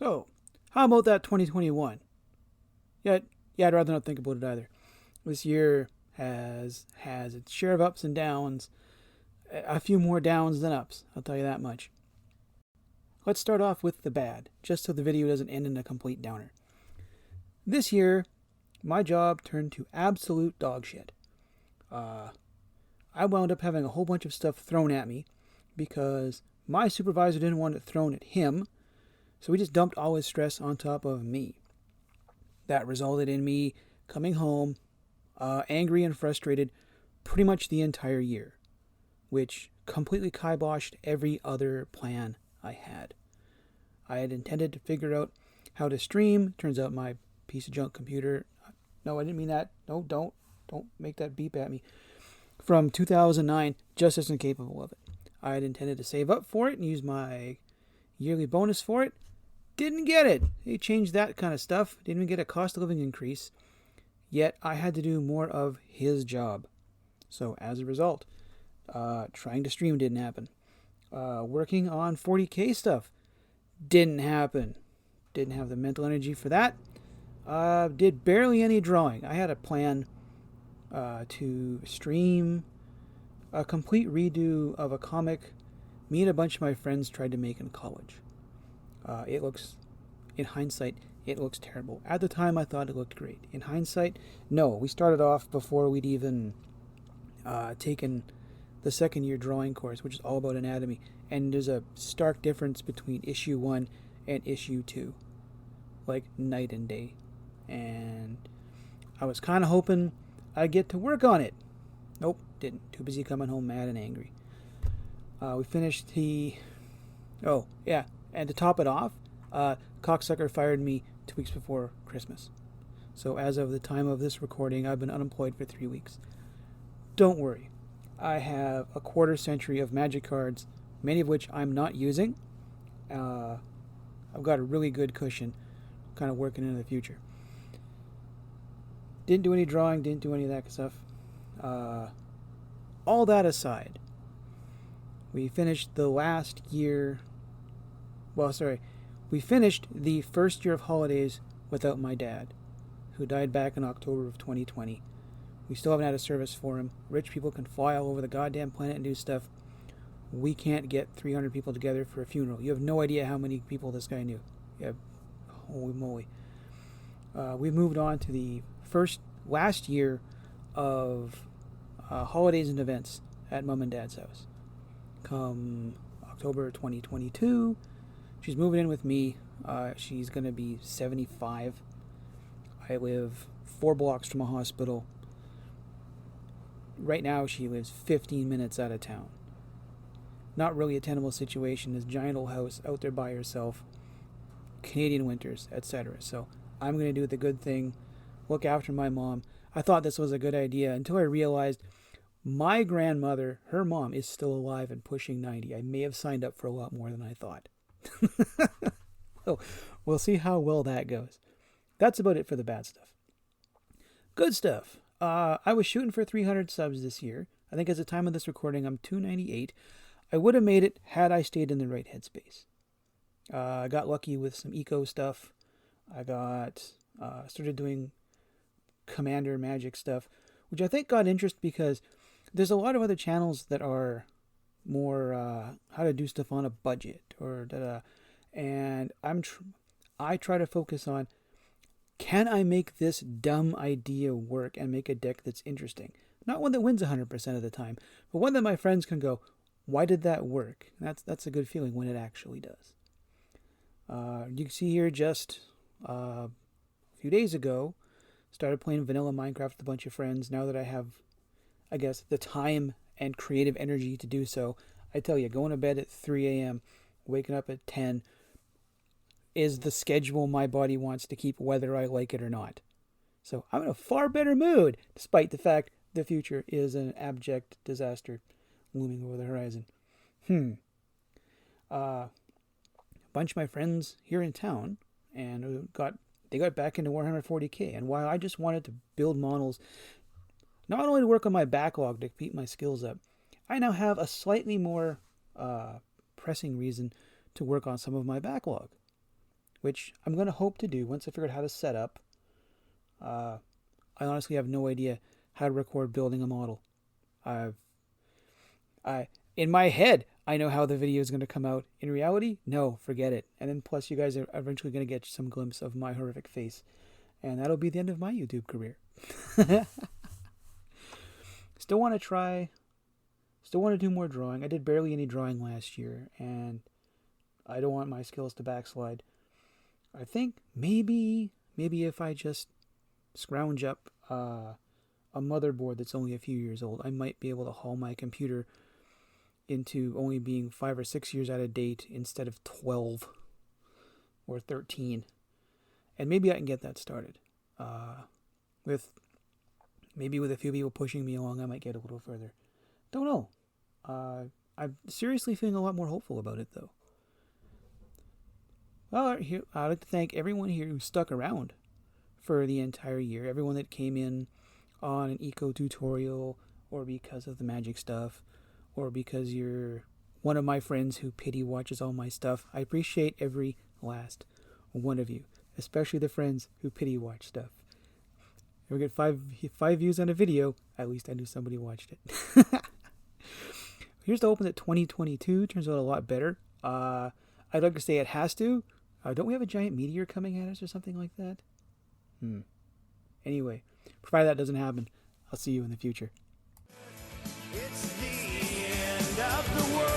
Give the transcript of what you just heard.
So, how about that 2021? Yet, yeah, I'd rather not think about it either. This year has its share of ups and downs, a few more downs than ups, I'll tell you that much. Let's start off with the bad, just so the video doesn't end in a complete downer. This year, my job turned to absolute dog shit. I wound up having a whole bunch of stuff thrown at me because my supervisor didn't want it thrown at him, so he just dumped all his stress on top of me. That resulted in me coming home angry and frustrated pretty much the entire year, which completely kiboshed every other plan I had. I had intended to figure out how to stream. Turns out my piece of junk computer... No, I didn't mean that. No, don't make that beep at me. From 2009, just isn't capable of it. I had intended to save up for it and use my yearly bonus for it. Didn't get it. They changed that kind of stuff. Didn't even get a cost of living increase. Yet I had to do more of his job. So as a result, trying to stream didn't happen. Working on 40K stuff didn't happen. Didn't have the mental energy for that. Did barely any drawing. I had a plan to stream a complete redo of a comic me and a bunch of my friends tried to make in college. It looks, in hindsight, it looks terrible. At the time, I thought it looked great. In hindsight, no. We started off before we'd even taken the second year drawing course, which is all about anatomy. And there's a stark difference between issue 1 and issue 2. Like night and day. And I was kind of hoping I'd get to work on it. Nope, didn't. Too busy coming home mad and angry. We finished the... Oh, yeah. And to top it off, cocksucker fired me 2 weeks before Christmas. So as of the time of this recording, I've been unemployed for 3 weeks. Don't worry. I have a quarter century of magic cards, many of which I'm not using. I've got a really good cushion kind of working into the future. Didn't do any drawing, didn't do any of that stuff. All that aside, we finished the last year... we finished the first year of holidays without my dad, who died back in October of 2020. We still haven't had a service for him. Rich people can fly all over the goddamn planet and do stuff. We can't get 300 people together for a funeral. You have no idea how many people this guy knew. Yeah, holy moly. We've moved on to the last year of holidays and events at Mom and Dad's house. Come October 2022, she's moving in with me. She's going to be 75. I live 4 blocks from a hospital. Right now, she lives 15 minutes out of town. Not really a tenable situation. This giant old house out there by herself. Canadian winters, etc. So I'm going to do the good thing. Look after my mom. I thought this was a good idea until I realized my grandmother, her mom, is still alive and pushing 90. I may have signed up for a lot more than I thought. So we'll see how well that goes. That's about it for the bad stuff. Good stuff. I was shooting for 300 subs this year. I think at the time of this recording, I'm 298. I would have made it had I stayed in the right headspace. I got lucky with some eco stuff. I started doing Commander Magic stuff, which I think got interest because there's a lot of other channels that are more how to do stuff on a budget or and I try to focus on, can I make this dumb idea work and make a deck that's interesting? Not one that wins 100% of the time, but one that my friends can go, why did that work? That's a good feeling when it actually does. You can see here just a few days ago, started playing vanilla Minecraft with a bunch of friends. Now that I have, I guess, the time and creative energy to do so, I tell you, going to bed at 3 a.m., waking up at 10 is the schedule my body wants to keep, whether I like it or not. So I'm in a far better mood, despite the fact the future is an abject disaster looming over the horizon. A bunch of my friends here in town and they got back into Warhammer 40K, and while I just wanted to build models, not only to work on my backlog to keep my skills up, I now have a slightly more pressing reason to work on some of my backlog. which I'm going to hope to do once I figure out how to set up. I honestly have no idea how to record building a model. In my head, I know how the video is going to come out. In reality, no, forget it. And then plus you guys are eventually going to get some glimpse of my horrific face. And that'll be the end of my YouTube career. Still want to do more drawing. I did barely any drawing last year, and I don't want my skills to backslide. I think maybe if I just scrounge up a motherboard that's only a few years old, I might be able to haul my computer into only being 5 or 6 years out of date instead of 12 or 13. And maybe I can get that started. With a few people pushing me along, I might get a little further. Don't know. I'm seriously feeling a lot more hopeful about it, though. Well, I'd like to thank everyone here who stuck around for the entire year. Everyone that came in on an eco tutorial, or because of the magic stuff, or because you're one of my friends who pity watches all my stuff. I appreciate every last one of you, especially the friends who pity watch stuff. If we get five views on a video, at least I knew somebody watched it. Here's to hoping that 2022 turns out a lot better. I'd like to say it has to. Don't we have a giant meteor coming at us or something like that? Anyway, provided that doesn't happen, I'll see you in the future. It's the end of the world.